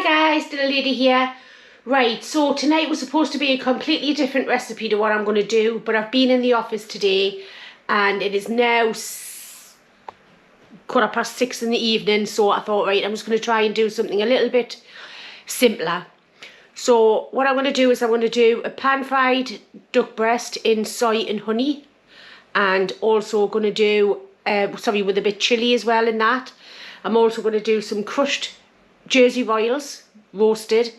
Hi guys, Dinner Lady here. Right, so tonight was supposed to be a completely different recipe to what I'm going to do, but I've been in the office today and it is now 6:15 in the evening, so I thought, right, I'm just going to try and do something a little bit simpler. So what I'm going to do is I'm going to do a pan-fried duck breast in soy and honey, and also going to do, with a bit chilli as well in that. I'm also going to do some crushed Jersey royals, roasted,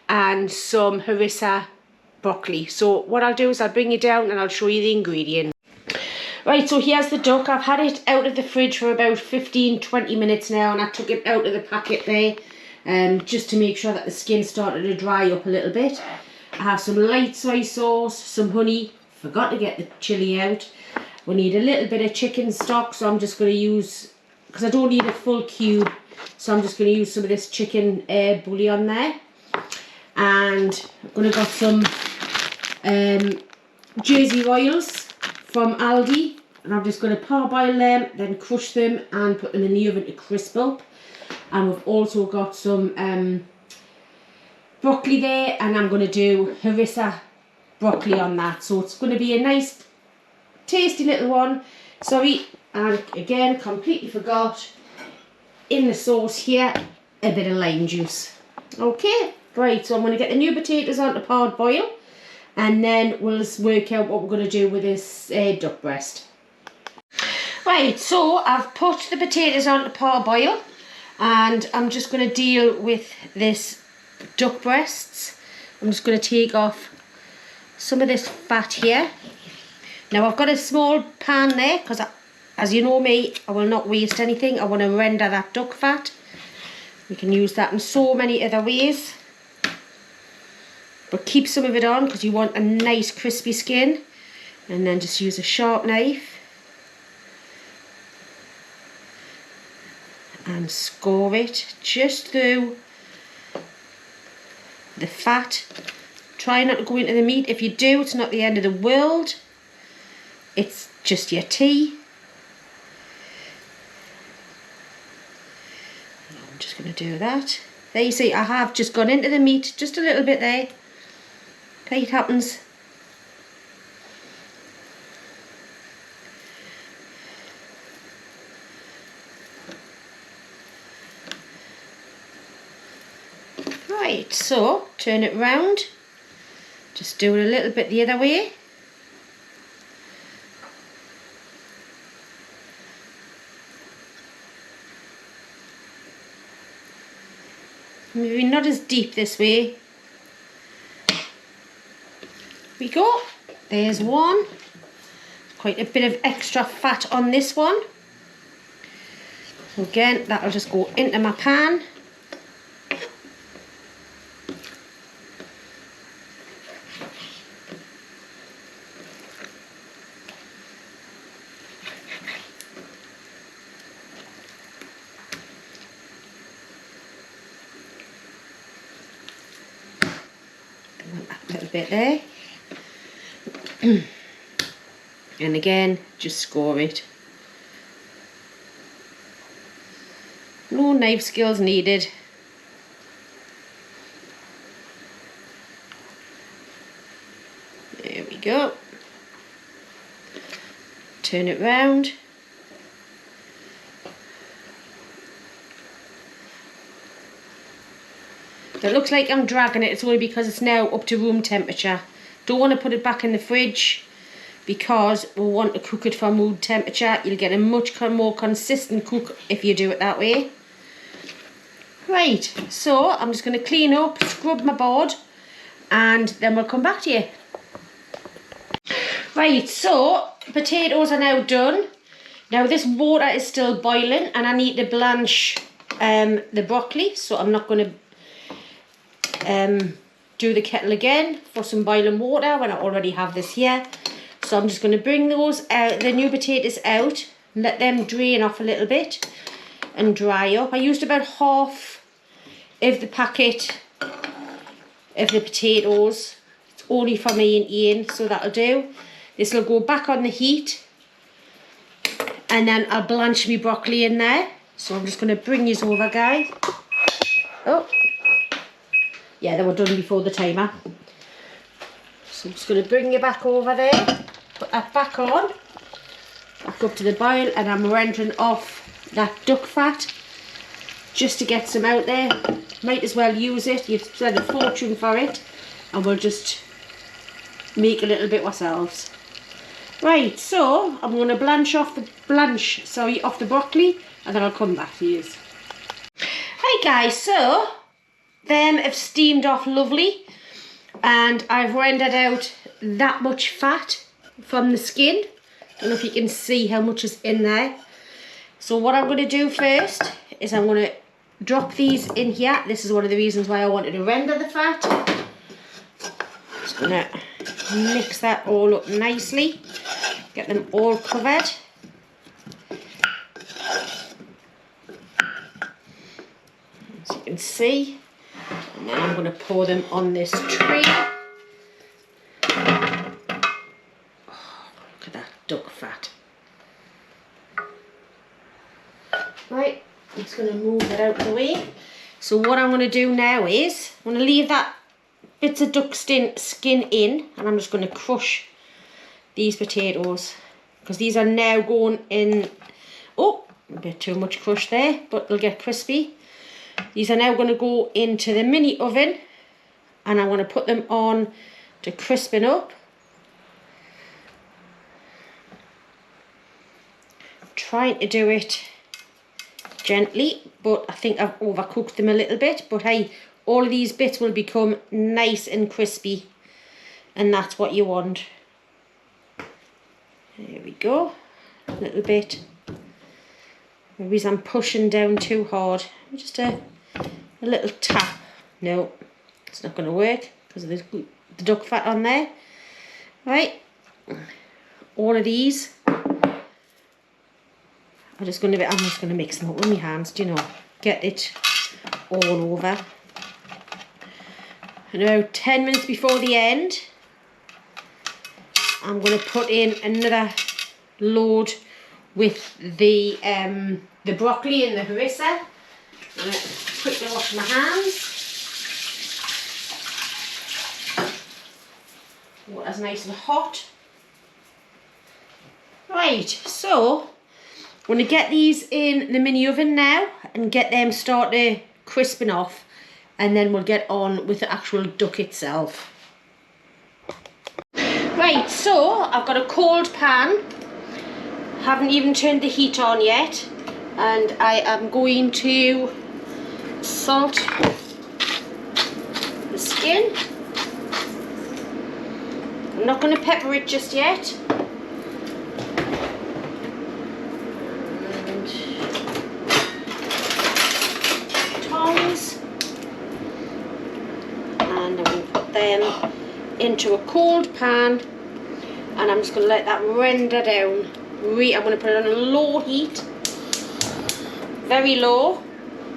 and some harissa broccoli. So what I'll do is I'll bring you down and I'll show you the ingredients. Right, so here's the duck. I've had it out of the fridge for about 15-20 minutes now, and I took it out of the packet there just to make sure that the skin started to dry up a little bit. I have some light soy sauce, some honey, forgot to get the chilli out. We need a little bit of chicken stock, so I'm just going to use, because I don't need a full cube, so I'm just going to use some of this chicken bouillon there. And I'm going to got some Jersey royals from Aldi, and I'm just going to parboil them, then crush them and put them in the oven to crisp up. And we've also got some broccoli there, and I'm going to do harissa broccoli on that. So it's going to be a nice tasty little one. Sorry, and again, completely forgot, in the sauce here, a bit of lime juice. Okay, right, so I'm going to get the new potatoes on to parboil, and then we'll just work out what we're going to do with this duck breast. Right, so I've put the potatoes on to parboil, and I'm just going to deal with this duck breasts. I'm just going to take off some of this fat here. Now I've got a small pan there because, as you know me, I will not waste anything. I want to render that duck fat. You can use that in so many other ways. But keep some of it on because you want a nice crispy skin. And then just use a sharp knife and score it just through the fat. Try not to go into the meat. If you do, it's not the end of the world. It's just your tea. I'm just going to do that. There you see, I have just gone into the meat just a little bit there. Okay, it happens. Right, so turn it round. Just do it a little bit the other way. Maybe not as deep this way. We go. There's one. Quite a bit of extra fat on this one. Again, that'll just go into my pan. A little bit there. And again, just score it. No knife skills needed. There we go. Turn it round. It looks like I'm dragging it. It's only because it's now up to room temperature. Don't want to put it back in the fridge because we'll want to cook it from room temperature. You'll get a much more consistent cook if you do it that way. Right, so I'm just going to clean up, scrub my board, and then we'll come back to you. Right, so potatoes are now done. Now this water is still boiling and I need to blanch the broccoli, so I'm not going to do the kettle again for some boiling water when I already have this here. So I'm just going to bring those out, the new potatoes out, and let them drain off a little bit and dry up. I used about half of the packet of the potatoes. It's only for me and Ian, so that'll do. This will go back on the heat, and then I'll blanch my broccoli in there. So I'm just going to bring these over, guys. Oh, Yeah, they were done before the timer. So I'm just going to bring you back over there, put that back on, back up to the boil, and I'm rendering off that duck fat just to get some out there. Might as well use it. You've spent a fortune for it, and we'll just make a little bit ourselves. Right, so I'm going to blanch off the broccoli, and then I'll come back to you. Right guys, so them have steamed off lovely, and I've rendered out that much fat from the skin. I don't know if you can see how much is in there. So what I'm going to do first is I'm going to drop these in here. This is one of the reasons why I wanted to render the fat. Just going to mix that all up nicely, get them all covered. As you can see, and then I'm going to pour them on this tray. Oh, look at that duck fat. Right, I'm just going to move that out of the way. So what I'm going to do now is, I'm going to leave that bits of duck skin in, and I'm just going to crush these potatoes, because these are now going in. Oh, a bit too much crush there, but they'll get crispy. These are now going to go into the mini oven, and I want to put them on to crispen up. I'm trying to do it gently, but I think I've overcooked them a little bit. But hey, all of these bits will become nice and crispy, and that's what you want. There we go. A little bit. Maybe I'm pushing down too hard. Just a little tap. No, it's not going to work because of the duck fat on there. Right, all of these I'm just going to mix them up with my hands, do you know, get it all over. And about 10 minutes before the end, I'm going to put in another load with the broccoli and the harissa. I'm going to quickly wash my hands. Water's nice and hot. Right, so I'm going to get these in the mini oven now and get them start to crisping off, and then we'll get on with the actual duck itself. Right, so I've got a cold pan, haven't even turned the heat on yet, and I am going to salt the skin. I'm not going to pepper it just yet. And tongs. And I'm going to put them into a cold pan, and I'm just going to let that render down. I'm going to put it on a low heat, very low.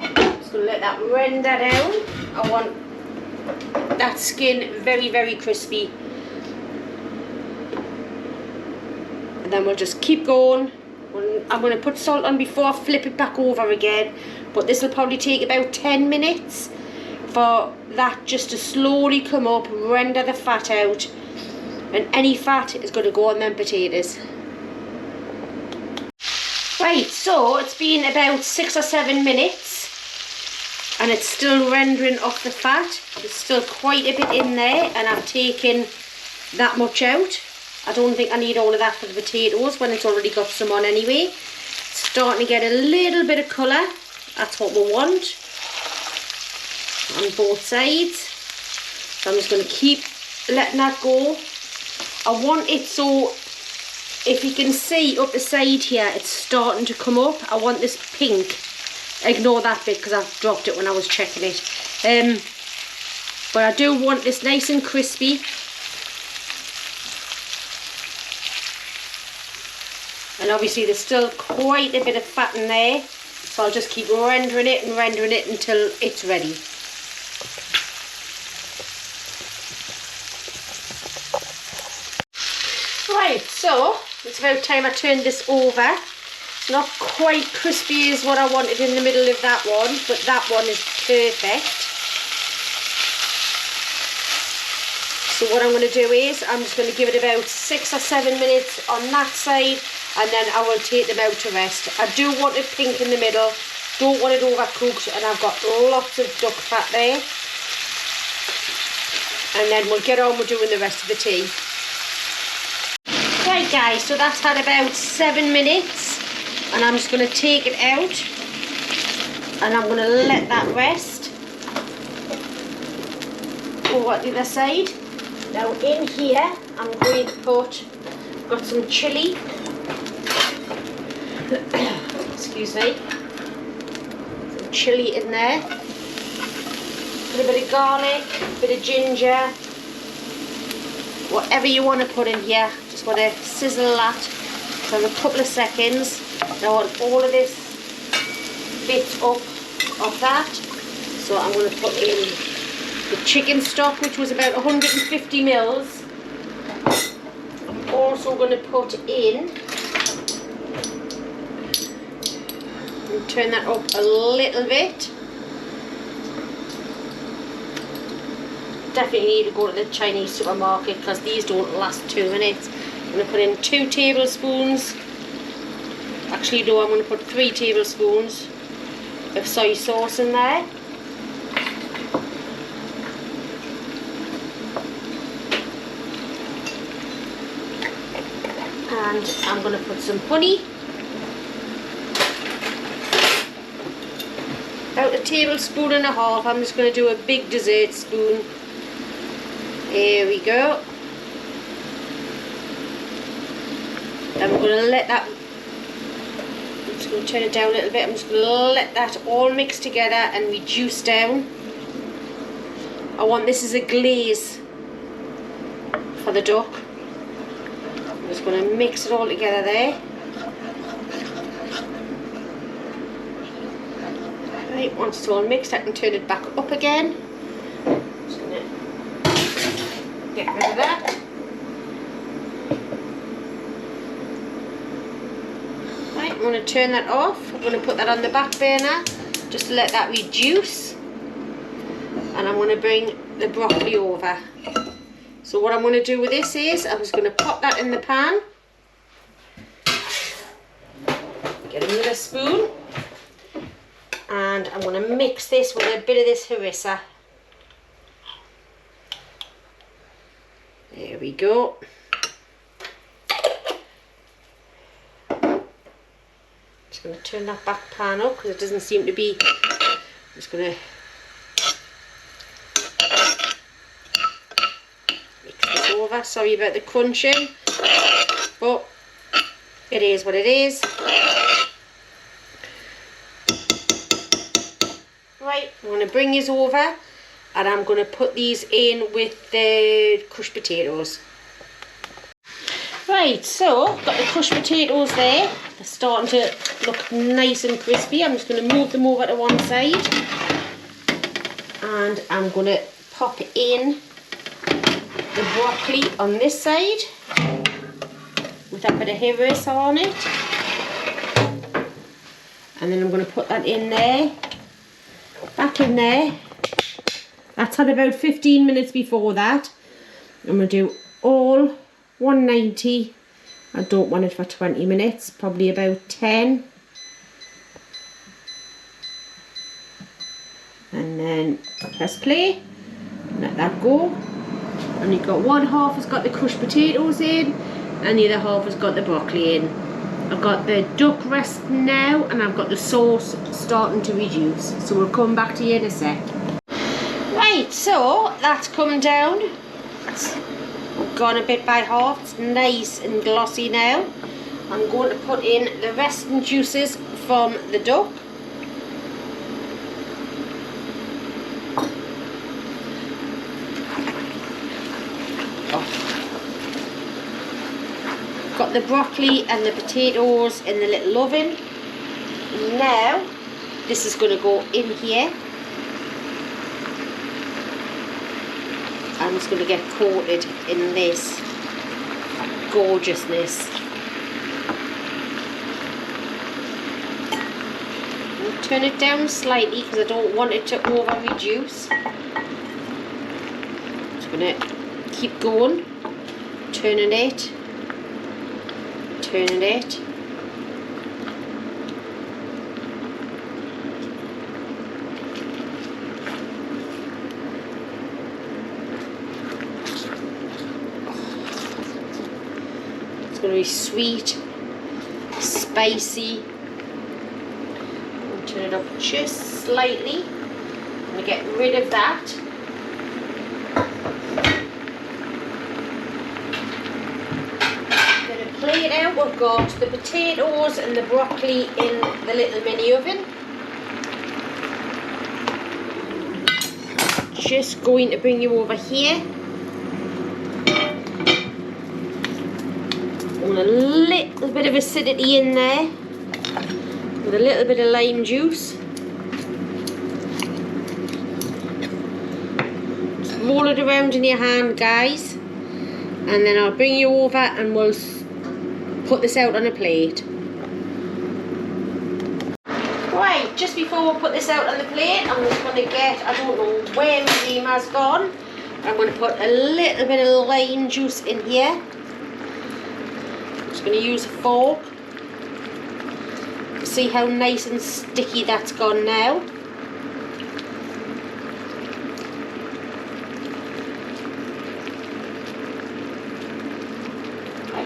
Just going to let that render down. I want that skin very, very crispy. And then we'll just keep going. I'm going to put salt on before I flip it back over again, but this will probably take about 10 minutes for that just to slowly come up, render the fat out, and any fat is going to go on them potatoes. Right, so it's been about 6 or 7 minutes, and it's still rendering off the fat. There's still quite a bit in there, and I've taken that much out. I don't think I need all of that for the potatoes when it's already got some on anyway. It's starting to get a little bit of colour. That's what we want on both sides. So I'm just going to keep letting that go. I want it so, if you can see up the side here, it's starting to come up. I want this pink. Ignore that bit because I've dropped it when I was checking it. But I do want this nice and crispy. And obviously there's still quite a bit of fat in there, so I'll just keep rendering it until it's ready. Right, so it's about time I turn this over. It's not quite crispy as what I wanted in the middle of that one, but that one is perfect. So what I'm going to do is I'm just going to give it about 6 or 7 minutes on that side, and then I will take them out to rest. I do want it pink in the middle, don't want it overcooked, and I've got lots of duck fat there. And then we'll get on with doing the rest of the tea. Right guys, so that's had about 7 minutes, and I'm just going to take it out and I'm going to let that rest. Over the other side. Now in here I'm going to put, got some chilli, excuse me, some chilli in there, put a bit of garlic, a bit of ginger, whatever you want to put in here. Just want to sizzle that for a couple of seconds. I want all of this bit up of that, so I'm going to put in the chicken stock, which was about 150 mils. I'm also going to put in, and turn that up a little bit. Definitely need to go to the Chinese supermarket because these don't last 2 minutes. I'm going to put in 2 tablespoons. Actually no, I'm going to put 3 tablespoons of soy sauce in there. And I'm going to put some honey. About 1.5 tablespoons. I'm just going to do a big dessert spoon. There we go. And we're going to let that, I'm just going to turn it down a little bit. I'm just going to let that all mix together and reduce down. I want this as a glaze for the duck. I'm just going to mix it all together there. Right, once it's all mixed, I can turn it back up again. Just going to get rid of that. Right, I'm going to turn that off. I'm going to put that on the back burner just to let that reduce. And I'm going to bring the broccoli over. So what I'm going to do with this is I'm just going to pop that in the pan. Get another spoon. And I'm going to mix this with a bit of this harissa. There we go. Just going to turn that back pan up because it doesn't seem to be. I'm just going to mix this over. Sorry about the crunching, but it is what it is. Right, I'm going to bring these over. And I'm going to put these in with the crushed potatoes. Right, so got the crushed potatoes there. They're starting to look nice and crispy. I'm just going to move them over to one side. And I'm going to pop in the broccoli on this side with a bit of harissa on it. And then I'm going to put that in there, back in there. That's had about 15 minutes before that. I'm going to do all 190. I don't want it for 20 minutes, probably about 10. And then press play, let that go. And you've got one half has got the crushed potatoes in, and the other half has got the broccoli in. I've got the duck resting now, and I've got the sauce starting to reduce. So we'll come back to you in a sec. Right, so that's come down. It's gone a bit by half. It's nice and glossy now. I'm going to put in the resting juices from the duck. Got the broccoli and the potatoes in the little oven. Now this is going to go in here. I'm just going to get coated in this gorgeousness. I'll turn it down slightly because I don't want it to over reduce. Just going to keep going, turning it, turning it. It's going to be sweet, spicy. I'll turn it up just slightly. I'm going to get rid of that. Plate out, we've got the potatoes and the broccoli in the little mini oven. Just going to bring you over here. And a little bit of acidity in there with a little bit of lime juice. Just roll it around in your hand, guys, and then I'll bring you over and we'll put this out on a plate. Right, just before we put this out on the plate, I'm just going to get, I don't know where my steam has gone, I'm going to put a little bit of lime juice in here. I'm just going to use a fork. See how nice and sticky that's gone now.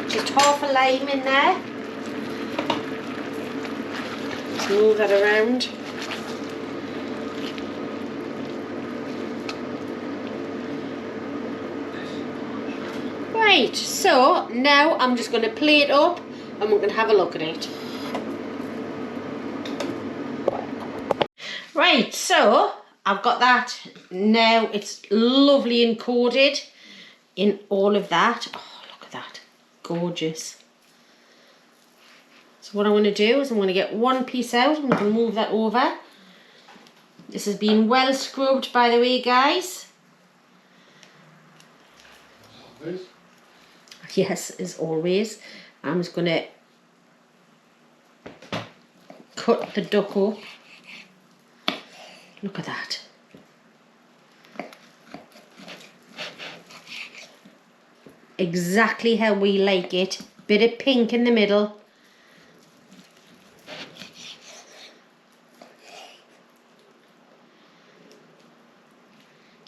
Just half a lime in there. Let's move that around. Right, so now I'm just going to plate up and we're going to have a look at it. Right, so I've got that now. It's lovely and coated in all of that. Oh, look at that. Gorgeous. So what I'm going to do is I'm going to get one piece out. I'm going to move that over. This has been well scrubbed, by the way, guys. Always. Yes, as always. I'm just going to cut the duck up. Look at that. Exactly how we like it. Bit of pink in the middle.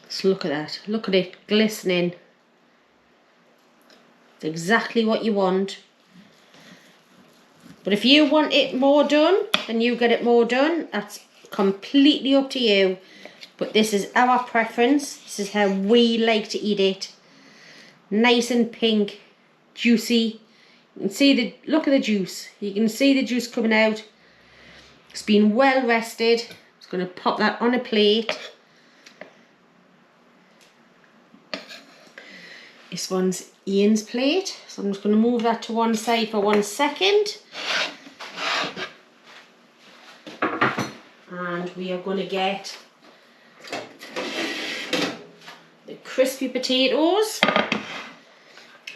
So look at that. Look at it glistening. It's exactly what you want. But if you want it more done, then you get it more done. That's completely up to you. But this is our preference. This is how we like to eat it. Nice and pink, juicy. You can see the, look at the juice. You can see the juice coming out. It's been well rested. I'm just going to pop that on a plate. This one's Ian's plate. So I'm just going to move that to one side for 1 second. And we are going to get the crispy potatoes.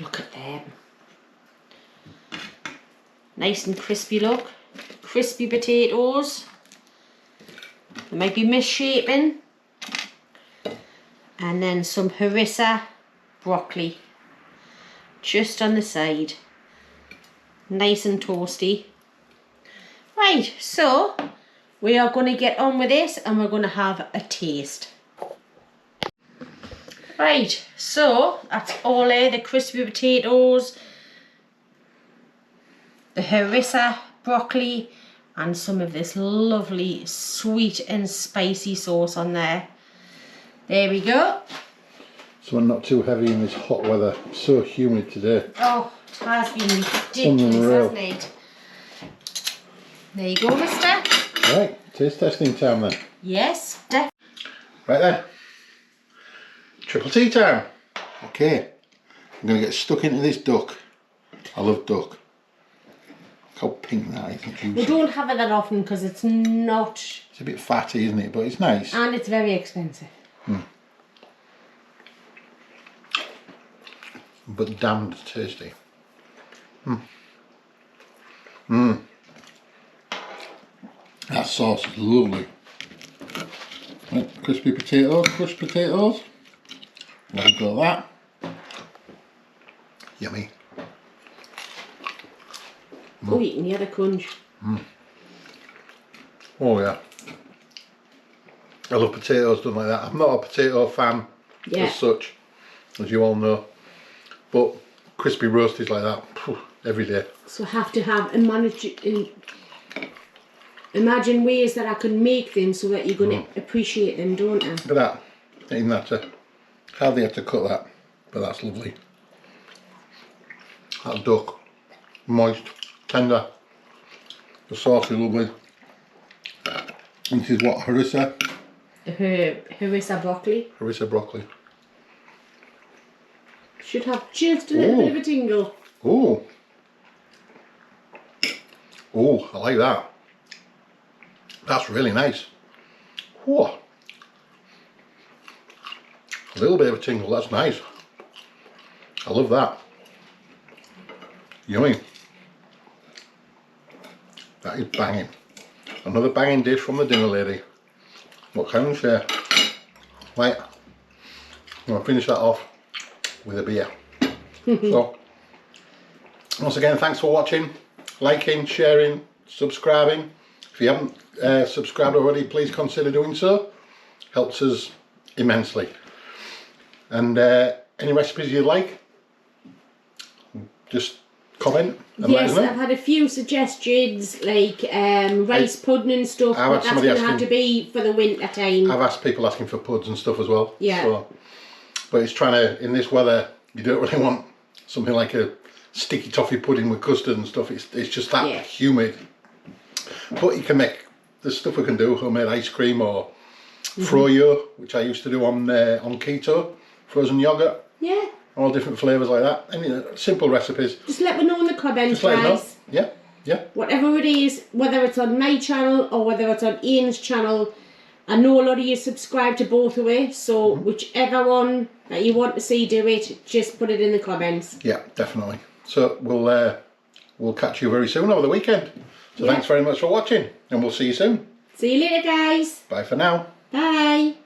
Look at them. Nice and crispy look. Crispy potatoes. They might be misshapen. And then some harissa broccoli. Just on the side. Nice and toasty. Right, so we are going to get on with this and we're going to have a taste. Right, so that's all there, the crispy potatoes, the harissa broccoli, and some of this lovely sweet and spicy sauce on there. There we go. So not too heavy in this hot weather. It's so humid today. Oh, it has been ridiculous, hasn't it? There you go, mister. Right, taste testing time then. Yes, definitely. Right then. Triple T time. Okay, I'm going to get stuck into this duck. I love duck. Look how pink that is. Juicy. We don't have it that often because it's not... It's a bit fatty, isn't it? But it's nice. And it's very expensive. But damned tasty. That sauce is lovely. Right, crispy potatoes, crushed potatoes. Let go of that. Yummy. Oh, you can hear the crunch. Oh yeah. I love potatoes done like that. I'm not a potato fan as such, as you all know. But crispy roasties like that, every day. So I have to have imagine ways that I can make them so that you're going to appreciate them, don't you? Look at that. Even that hardly have to cut that, but that's lovely. That duck, moist, tender, the sauce is lovely. And this is what, harissa? Harissa broccoli. Harissa broccoli. Should have just a little bit of a tingle. Oh. Oh, I like that. That's really nice. Whoa. A little bit of a tingle, that's nice. I love that. Yummy. That is banging. Another banging dish from the dinner lady. What can I say? Right, I'm going to finish that off with a beer. So, once again, thanks for watching, liking, sharing, subscribing. If you haven't subscribed already, please consider doing so. Helps us immensely. And any recipes you like, just comment and let us know. I've had a few suggestions like rice pudding and stuff, but that's going to have to be for the winter time. I've asked people asking for puds and stuff as well. Yeah. So, but it's trying to, in this weather, you don't really want something like a sticky toffee pudding with custard and stuff. It's just that humid. But you can make, there's stuff we can do, homemade ice cream or froyo, which I used to do on keto, frozen yogurt. Yeah. All different flavours like that. And simple recipes. Just let me know in the comments, just let guys. us know. Yeah, yeah. Whatever it is, whether it's on my channel or whether it's on Ian's channel, I know a lot of you subscribe to both of it, so whichever one that you want to see do it, just put it in the comments. Yeah, definitely. So we'll catch you very soon over the weekend. So thanks very much for watching, and we'll see you soon. See you later, guys. Bye for now. Bye.